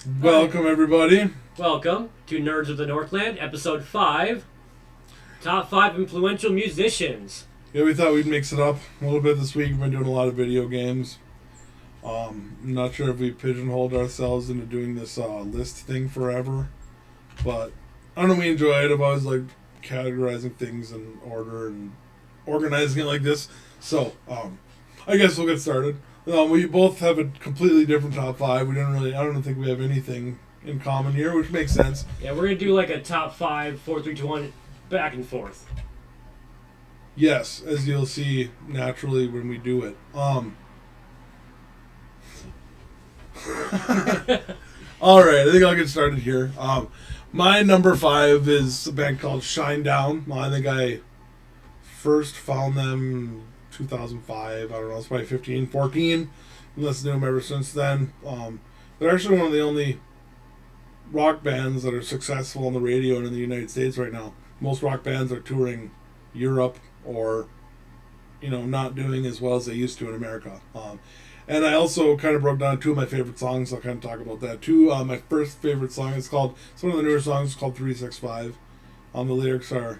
Welcome, everybody. Welcome to Nerds of the Northland, Episode 5, Top 5 Influential Musicians. Yeah, we thought we'd mix it up a little bit this week. We've been doing a lot of video games. I'm not sure if we pigeonholed ourselves into doing this list thing forever, but I don't know, we enjoy it. I've always liked categorizing things in order and organizing it like this. So, I guess we'll get started. We both have a completely different top 5. I don't think we have anything in common here, which makes sense. Yeah, we're going to do like a top 5, 4, 3, 2, 1, back and forth. Yes, as you'll see naturally when we do it. Alright, I think I'll get started here. My number 5 is a band called Shinedown. I think I first found them 2005. I don't know, it's probably 15, 14. I've listened to them ever since then. They're actually one of the only rock bands that are successful on the radio and in the United States right now. Most rock bands are touring Europe or, not doing as well as they used to in America. And I also kind of broke down two of my favorite songs. I'll kind of talk about that too. My first favorite song is called, it's one of the newer songs, it's called 365. The lyrics are,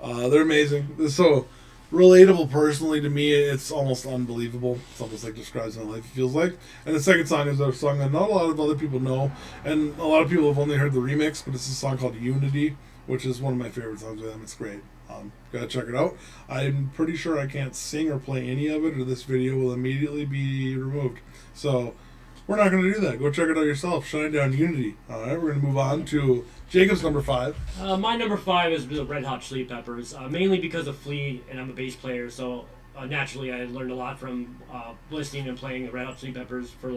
they're amazing. They're so relatable personally to me. It's almost unbelievable. It's almost like describes my life, it feels like. And the second song is a song that not a lot of other people know. And a lot of people have only heard the remix, but it's a song called Unity, which is one of my favorite songs with them. It's great. Gotta check it out. I'm pretty sure I can't sing or play any of it, or this video will immediately be removed. So we're not going to do that. Go check it out yourself. Shinedown Unity. All right, we're going to move on to Jacob's number 5. My number 5 is the Red Hot Chili Peppers, mainly because of Flea, and I'm a bass player, so naturally I learned a lot from listening and playing the Red Hot Chili Peppers for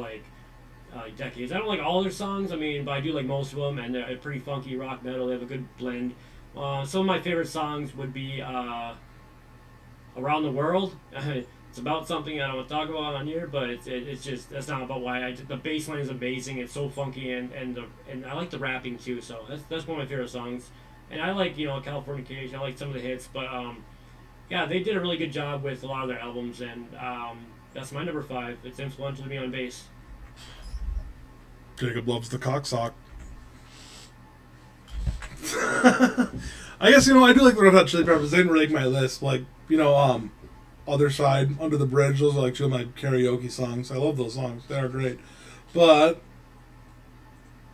decades. I don't like all their songs, but I do like most of them, and they're pretty funky rock metal. They have a good blend. Some of my favorite songs would be Around the World. It's about something I don't want to talk about on here, but it's just, that's not about why. The bass line is amazing. It's so funky, and I like the rapping too, so that's one of my favorite songs. And I like, Californication. I like some of the hits, but yeah, they did a really good job with a lot of their albums, and that's my number 5. It's influential to me on bass. Jacob loves the cocksock. I guess, I do like the Red Hot Chili Peppers. They didn't really make my list. Other Side, Under the Bridge, those are like two of my karaoke songs. I love those songs. They are great. But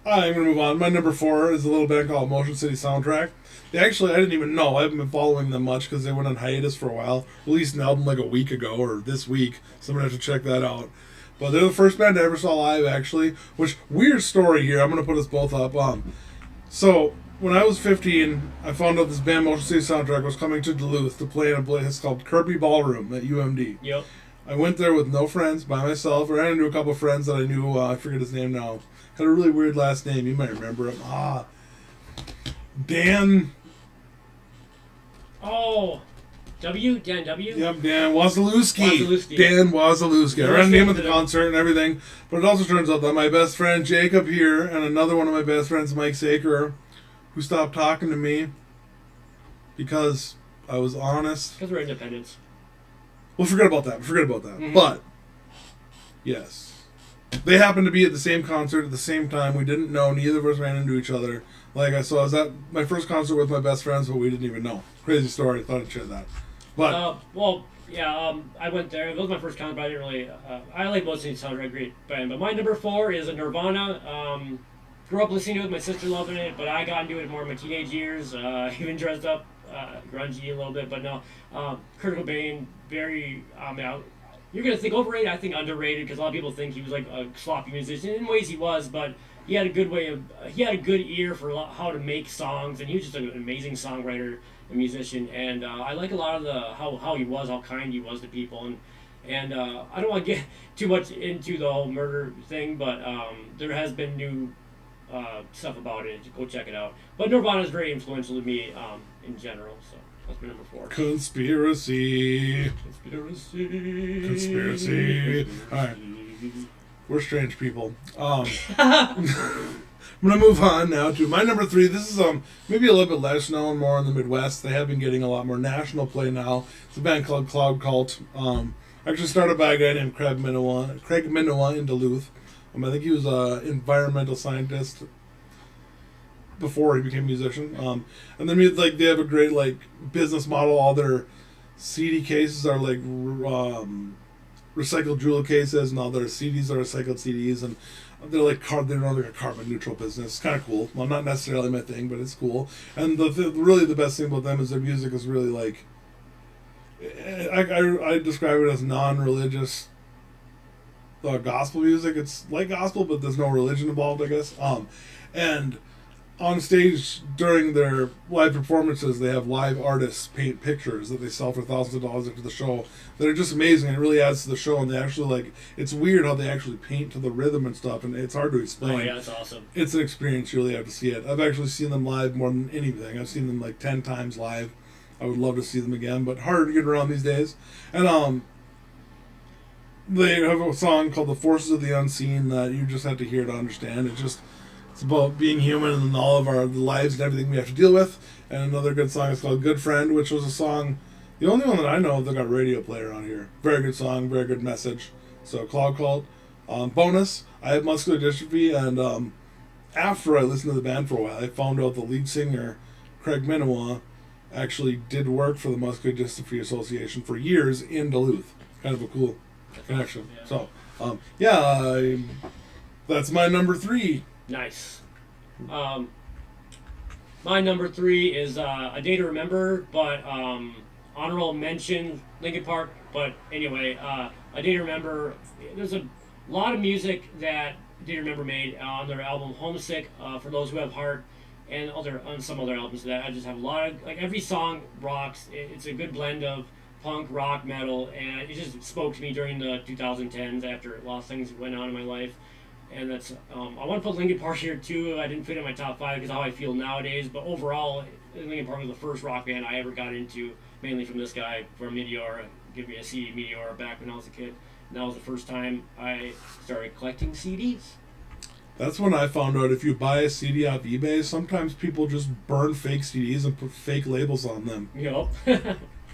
I'm going to move on. My number 4 is a little band called Motion City Soundtrack. I didn't even know. I haven't been following them much because they went on hiatus for a while. Released an album like a week ago, or this week. So I'm going to have to check that out. But they're the first band I ever saw live, actually. Which, weird story here. I'm going to put us both up. So, when I was 15, I found out this band Motion City Soundtrack was coming to Duluth to play in a place called Kirby Ballroom at UMD. Yep. I went there with no friends, by myself. I ran into a couple of friends that I knew. I forget his name now. Had a really weird last name. You might remember him. Dan. Oh, Dan W? Yep, Dan Wazalewski. Dan Wazalewski. I ran into him at the concert and everything. But it also turns out that my best friend Jacob here and another one of my best friends, Mike Saker, who stopped talking to me because I was honest. Because we're independents. Well, forget about that. Mm-hmm. But, yes. They happened to be at the same concert at the same time. We didn't know. Neither of us ran into each other. I was at my first concert with my best friends, but we didn't even know. Crazy story. I thought I'd share that. But I went there. It was my first concert, but I didn't really... I like most of these soundtrack, great band. But my number 4 is a Nirvana. Grew up listening to it with my sister, loving it, but I got into it more in my teenage years, even dressed up grungy a little bit, but no. Kurt Cobain, very, you're going to think overrated, I think underrated, because a lot of people think he was like a sloppy musician. In ways he was, but he had a good he had a good ear for how to make songs, and he was just an amazing songwriter and musician, and I like a lot of how he was, how kind he was to people, and I don't want to get too much into the whole murder thing, but there has been new stuff about it. Go check it out. But Nirvana is very influential to me in general, so that's my number 4. Conspiracy. Alright. We're strange people. I'm going to move on now to my number 3. This is maybe a little bit less known, more in the Midwest. They have been getting a lot more national play now. It's a band called Cloud Cult. Actually started by a guy named Craig Minowa in Duluth. I think he was an environmental scientist before he became a musician. And then they have a great like business model. All their CD cases are like recycled jewel cases, and all their CDs are recycled CDs, and they're like they're like a carbon neutral business. It's kind of cool. Well, not necessarily my thing, but it's cool. And really the best thing about them is their music is really like I describe it as non-religious gospel music. It's like gospel, but there's no religion involved, I guess. And on stage during their live performances, they have live artists paint pictures that they sell for thousands of dollars after the show. That are just amazing, and it really adds to the show. And they actually like it's weird how they actually paint to the rhythm and stuff, and it's hard to explain. Oh yeah, that's awesome. It's an experience. You really have to see it. I've actually seen them live more than anything. I've seen them like 10 times live. I would love to see them again, but harder to get around these days. And they have a song called "The Forces of the Unseen" that you just have to hear to understand. It's about being human and all of our lives and everything we have to deal with. And another good song is called "Good Friend," which was a song, the only one that I know of that got a radio play around here. Very good song, very good message. So Cloud Cult. Bonus, I have muscular dystrophy, and after I listened to the band for a while, I found out the lead singer, Craig Minowa, actually did work for the Muscular Dystrophy Association for years in Duluth. Kind of a cool connection. Yeah. So, that's my number 3. Nice. My number 3 is A Day to Remember, but honorable mention Linkin Park. But anyway, A Day to Remember. There's a lot of music that A Day to Remember made on their album Homesick. For those who have heart, and on some other albums that I just have a lot of, like, every song rocks. It's a good blend of punk, rock, metal, and it just spoke to me during the 2010s after a lot of things went on in my life. And that's I want to put Linkin Park here too. I didn't fit in my top 5 because how I feel nowadays, but overall Linkin Park was the first rock band I ever got into, mainly from this guy from Meteor. Give me a CD Meteor back when I was a kid, and that was the first time I started collecting CDs. That's when I found out if you buy a CD off eBay, sometimes people just burn fake CDs and put fake labels on them. Yep.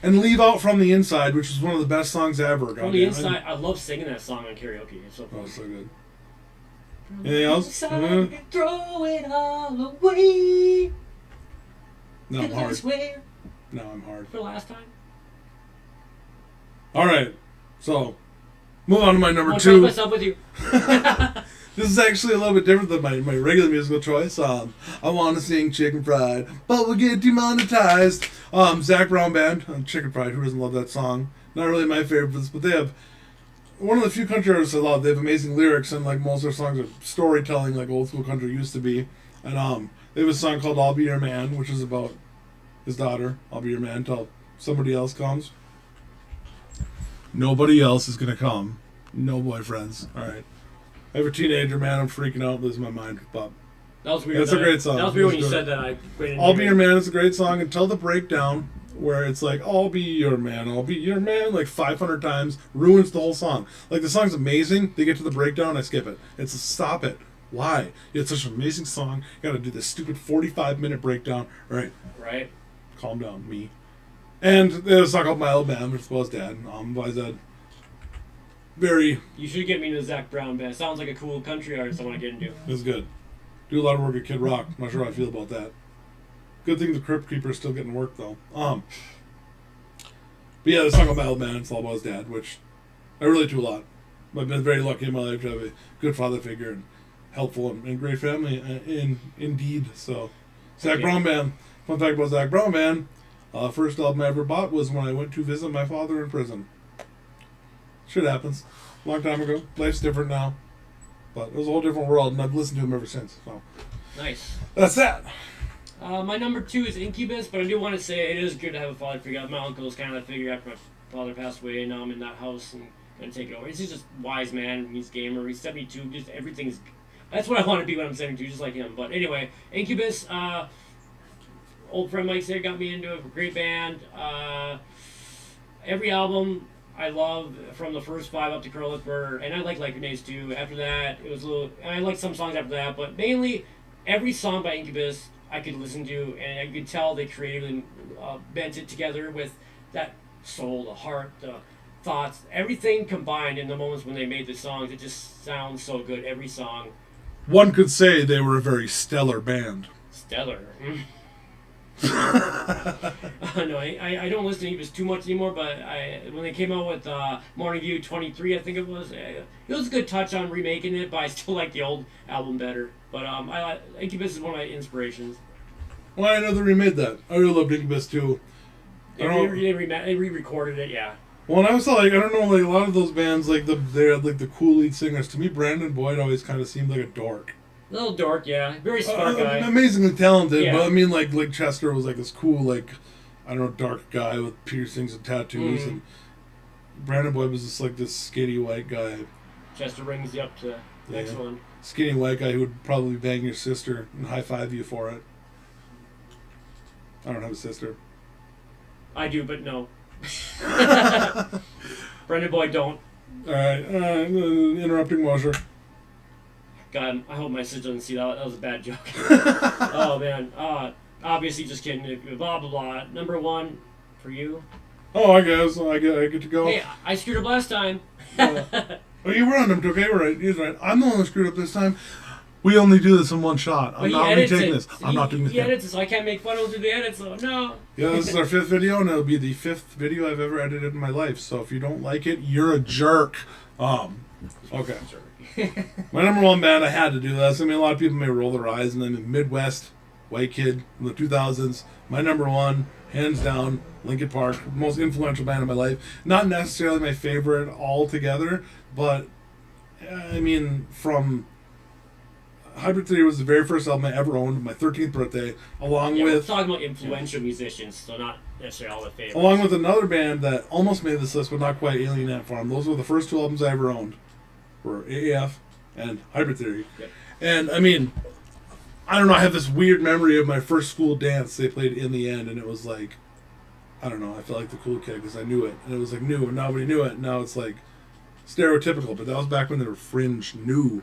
And Leave Out From the Inside, which is one of the best songs ever. From the Inside, I love singing that song on karaoke. It's so fun. Oh, so good. Anything else? Inside, throw it all away. No, I'm hard. Swear No, I'm hard. for the last time. All right. So, move on to my number 2. I'll trust myself with you. This is actually a little bit different than my regular musical choice. I want to sing Chicken Fried, but we'll get demonetized. Zach Brown Band, Chicken Fried. Who doesn't love that song? Not really my favorites, but they have one of the few country artists I love. They have amazing lyrics, and like most of their songs are storytelling, like old school country used to be. And they have a song called "I'll Be Your Man," which is about his daughter. I'll be your man until somebody else comes. Nobody else is gonna come. No boyfriends. All right. I have a teenager, man. I'm freaking out, losing my mind. But That was weird. that's a great song. That was weird when you said that. I'll Be Your Man is a great song until the breakdown, where it's like, I'll be your man, I'll be your man, like 500 times, ruins the whole song. Like, the song's amazing. They get to the breakdown, I skip it. It's a stop it. Why? It's such an amazing song. You gotta do this stupid 45-minute breakdown. All right. Right. Calm down, me. And there's a song called My Old Man, which was Dad. By Zed. Very. You should get me into the Zach Brown Band. Sounds like a cool country artist I want to get into. It's good. Do a lot of work at Kid Rock. I'm not sure how I feel about that. Good thing the Crypt Keeper is still getting work, though. But yeah, the song about My Old Man, it's all about his dad, which I relate to a lot. I've been very lucky in my life to have a good father figure and helpful and great family, indeed. So, Zach Brown Band. Fun fact about Zach Brown Band, first album I ever bought was when I went to visit my father in prison. Shit happens. Long time ago. Life's different now. But it was a whole different world, and I've listened to him ever since. So nice. That's that. My number 2 is Incubus, but I do want to say it is good to have a father figure. My uncle was kind of that figure after my father passed away, and now I'm in that house and going to take it over. He's just a wise man. He's a gamer. He's 72. Just everything's... That's what I want to be when I'm 72, just like him. But anyway, Incubus, old friend Mike there got me into a great band. Every album I love, from the first 5 up to Curl Lip Burger, and I like Grenades too. After that, it was a little... And I like some songs after that, but mainly every song by Incubus I could listen to, and I could tell they creatively bent it together with that soul, the heart, the thoughts, everything combined in the moments when they made the songs, it just sounds so good. Every song. One could say they were a very stellar band. Stellar. No, I don't listen to Evis too much anymore, but when they came out with Morning View 23, I think it was a good touch on remaking it, but I still like the old album better. But Incubus is one of my inspirations. Well, I know they remade that. I really loved Incubus too. They re-recorded it, yeah. Well, and I was like, I don't know, like a lot of those bands, like they had like the cool lead singers. To me, Brandon Boyd always kind of seemed like a dork. A little dork, yeah. Very smart guy. Amazingly talented, Yeah. but I mean, like Chester was like this cool, like, I don't know, dark guy with piercings and tattoos, and Brandon Boyd was just like this skinny white guy. Chester rings you up to the next one. Skinny white guy who would probably bang your sister and high five you for it. I don't have a sister. I do, but no. Brendan Boyd don't. Alright, interrupting Mosier. God, I hope my sister doesn't see that. That was a bad joke. Oh, man. Obviously, just kidding. Blah, blah, blah. Number one for you. Oh, I guess. I get to go. Hey, I screwed up last time. Oh, you were on him. Okay, right. He's right. I'm the one that screwed up this time. We only do this in one shot. I'm not retaking this. I'm not doing this. He edits it, so I can't make fun of him through the edit, so no. Yeah, this is our 5th video, and it'll be the 5th video I've ever edited in my life. So if you don't like it, you're a jerk. Okay. My number one band, I had to do this. I mean, a lot of people may roll their eyes, and then Midwest, white kid from the 2000s. My number one, hands down, Linkin Park, most influential band in my life. Not necessarily my favorite altogether, but I mean, from Hybrid Theory was the very first album I ever owned, my 13th birthday, along we're with talking about influential musicians, so not necessarily all the favorites. along with another band that almost made this list, but not quite, Alien Ant Farm. Those were the first 2 albums I ever owned, were AAF and Hybrid Theory. Yep. And I mean, I don't know, I have this weird memory of my first school dance they played In the End, and it was like, I don't know, I felt like the cool kid because I knew it, and it was like new, and nobody knew it, and now it's like stereotypical, but that was back when they were fringe new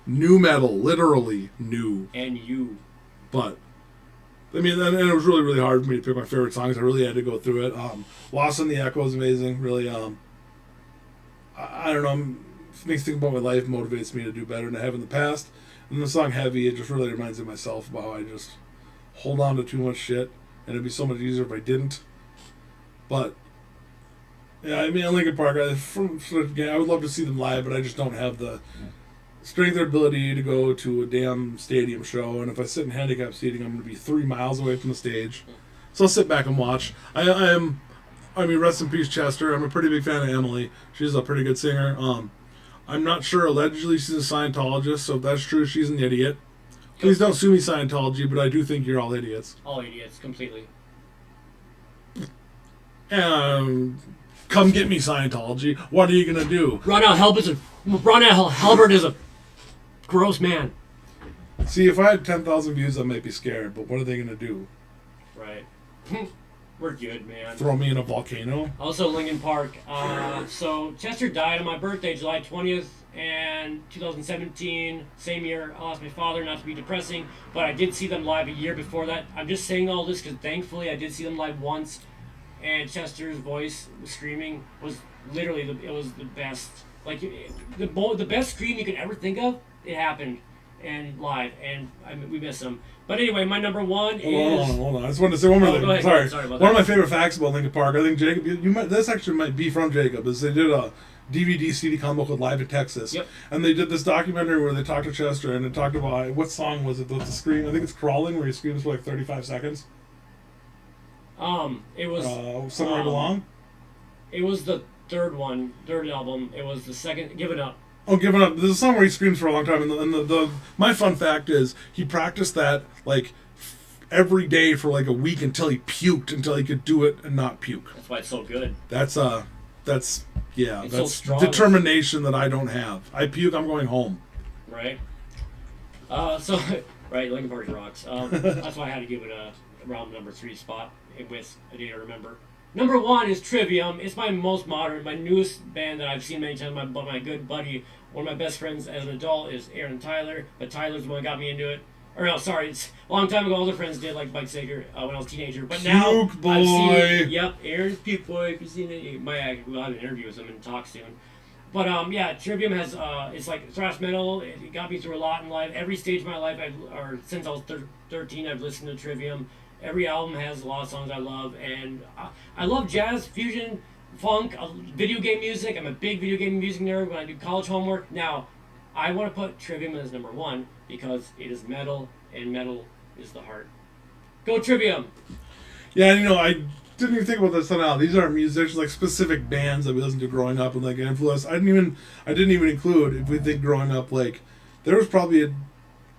metal, literally new. And you. But I mean, and it was really, really hard for me to pick my favorite songs. I really had to go through it. Lost in the Echo is amazing. Really, I don't know, makes me think about my life, motivates me to do better than I have in the past. And the song Heavy, it just really reminds me of myself about how I just hold on to too much shit, and it'd be so much easier if I didn't. But yeah, I mean, Linkin Park, I would love to see them live, but I just don't have the strength or ability to go to a damn stadium show. And if I sit in handicap seating, I'm going to be 3 miles away from the stage. So I'll sit back and watch. I mean, rest in peace, Chester. I'm a pretty big fan of Emily. She's a pretty good singer. I'm not sure. Allegedly, she's a Scientologist, so if that's true, she's an idiot. Please don't sue me, Scientology, but I do think you're all idiots. All idiots, completely. Come get me, Scientology. What are you going to do? Ron Al Halbert is a gross man. See, if I had 10,000 views, I might be scared, but what are they going to do? Right. We're good, man. Throw me in a volcano? Also, Linkin Park. So, Chester died on my birthday, July 20th, and 2017, same year, I lost my father, not to be depressing, but I did see them live a year before that. I'm just saying all this because thankfully I did see them live once, and Chester's voice screaming was literally, it was the best. Like, the best scream you could ever think of, it happened, and live, and we miss him. But anyway, my number one is... Hold on. I just wanted to say one more thing. Go ahead. Sorry about that. One of my favorite facts about Linkin Park, I think Jacob, this actually might be from Jacob, is they did a DVD CD combo called Live at Texas. Yep. And they did this documentary where they talked to Chester, and they talked about, what song was it? The scream, I think it's Crawling, where he screams for like 35 seconds. It was... Somewhere I Belong? It was the third album. It was the second, Give It Up. Oh, Giving Up. There's a song where he screams for a long time, and my fun fact is he practiced that like every day for like a week until he puked, until he could do it and not puke. That's why it's so good. That's It's so strong. Determination that I don't have. I puke, I'm going home. Right. Right, Linkin Park rocks. That's why I had to give it a round number 3 spot with A Day to Remember. Number 1 is Trivium. It's my most modern, my newest band that I've seen many times. My good buddy, one of my best friends as an adult is Aaron Tyler, but Tyler's the one that got me into it. Or no, sorry, it's a long time ago. Older friends did like Mike Sager when I was a teenager. But now Puke boy. I've seen. Yep, Aaron's Puke Boy. If you've seen it, we'll have an interview with him and talk soon. But yeah, Trivium has it's like thrash metal. It got me through a lot in life. Every stage of my life, or since I was 13, I've listened to Trivium. Every album has a lot of songs I love, and I love jazz, fusion, funk, video game music. I'm a big video game music nerd when I do college homework. Now, I want to put Trivium as number one because it is metal, and metal is the heart. Go Trivium! Yeah, you know, I didn't even think about this now. These aren't musicians, like specific bands that we listened to growing up and like influence. I didn't even include, if we think growing up, like there was probably a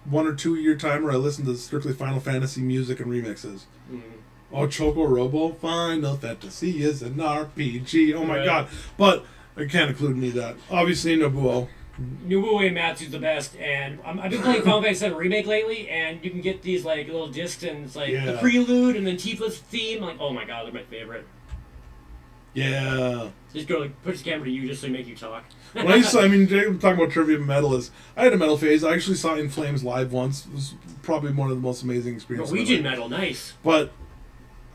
1 or 2 year time where I listened to strictly Final Fantasy music and remixes. Mm-hmm. Oh, Choco Robo, Final Fantasy is an RPG. Oh my god. But I can't include any of that. Obviously, Nobuo. Nobuo Uematsu's the best, and I've been playing Final Fantasy VII Remake lately, and you can get these like little discs, and it's like the prelude and then Tifa's theme. Like, oh my god, they're my favorite. Yeah. Just go push the camera to you just so they make you talk. When I talking about trivia metal is, I had a metal phase. I actually saw In Flames live once. It was probably one of the most amazing experiences. Norwegian metal, nice. But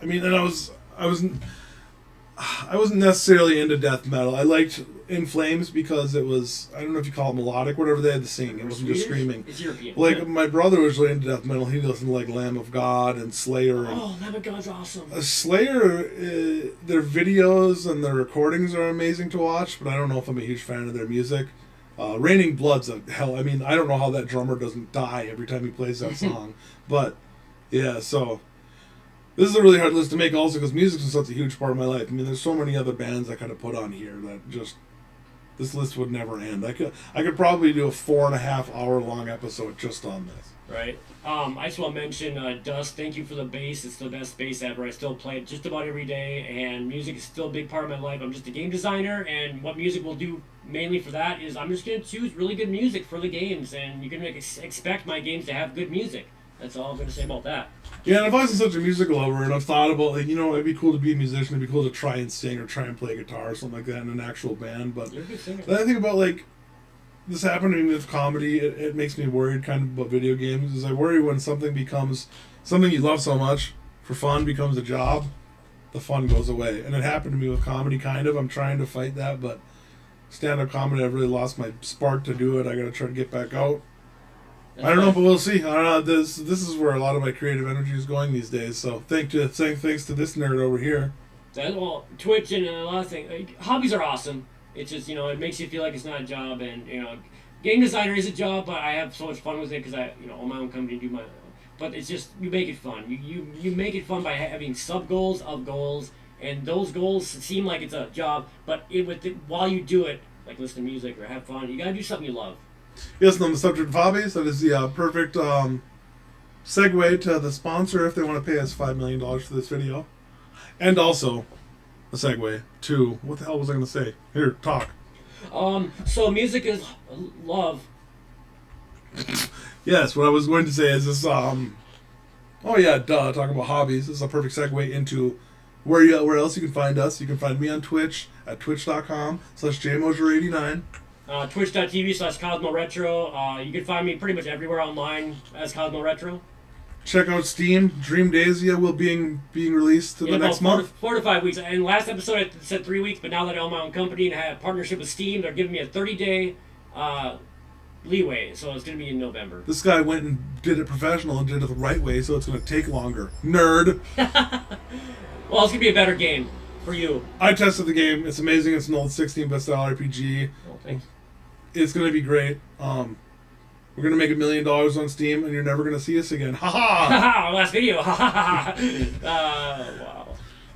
I mean, and I wasn't necessarily into death metal. I liked In Flames because it was, I don't know if you call it melodic, whatever they had to sing. It wasn't just screaming. It's European. Like, my brother was really into death metal. He listened to, like, Lamb of God and Slayer. Oh, Lamb of God's awesome. Slayer, their videos and their recordings are amazing to watch, but I don't know if I'm a huge fan of their music. Raining Blood's a hell. I mean, I don't know how that drummer doesn't die every time he plays that song. But, yeah, so this is a really hard list to make also because music is such a huge part of my life. I mean, there's so many other bands I kind of put on here that just, this list would never end. I could probably do a 4.5 hour long episode just on this. Right. I just want to mention Dust. Thank you for the bass. It's the best bass ever. I still play it just about every day, and music is still a big part of my life. I'm just a game designer, and what music will do mainly for that is I'm just going to choose really good music for the games, and you can expect my games to have good music. That's all I'm going to say about that. Yeah, and if I was such a music lover, and I've thought about, like, you know, it'd be cool to be a musician, it'd be cool to try and sing or try and play guitar or something like that in an actual band, but you're a good singer. Then I think about, like, this happening with comedy, it makes me worried kind of about video games, is I worry when something becomes, something you love so much, for fun becomes a job, the fun goes away. And it happened to me with comedy, kind of. I'm trying to fight that, but stand-up comedy, I've really lost my spark to do it. I gotta try to get back out. I don't know, but we'll see. I don't know. This is where a lot of my creative energy is going these days. So thanks to this nerd over here. Well, Twitch and a lot of things. Hobbies are awesome. It's just, you know, it makes you feel like it's not a job, and you know, game designer is a job, but I have so much fun with it because I, you know, own my own company, do my. But it's just you make it fun. You make it fun by having sub goals of goals, and those goals seem like it's a job, but while you do it, like listen to music or have fun, you gotta do something you love. Yes, and on the subject of hobbies, that is the perfect segue to the sponsor if they want to pay us $5 million for this video. And also, a segue to, what the hell was I going to say? Here, talk. So music is love. Yes, what I was going to say is this, talking about hobbies. This is a perfect segue into where else you can find us. You can find me on Twitch at twitch.com/jmosier89. Twitch.tv/CosmoRetro. You can find me pretty much everywhere online as CosmoRetro. Check out Steam. Dream Daisia will being released the next month. 4 to 5 weeks. And last episode I said 3 weeks, but now that I own my own company and I have a partnership with Steam, they're giving me a 30-day leeway. So it's going to be in November. This guy went and did it professional and did it the right way, so it's going to take longer. Nerd. Well, it's going to be a better game for you. I tested the game. It's amazing. It's an old 16-bit style RPG. Oh, thanks. It's going to be great. We're going to make $1 million on Steam, and you're never going to see us again. Ha ha! Ha ha! Last video. Ha ha ha! Wow.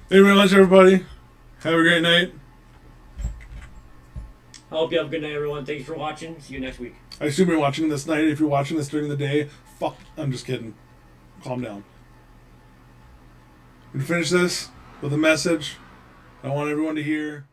Thank you very much, everybody. Have a great night. I hope you have a good night, everyone. Thanks for watching. See you next week. I assume you're watching this night. If you're watching this during the day, fuck. I'm just kidding. Calm down. I'm going to finish this with a message I want everyone to hear.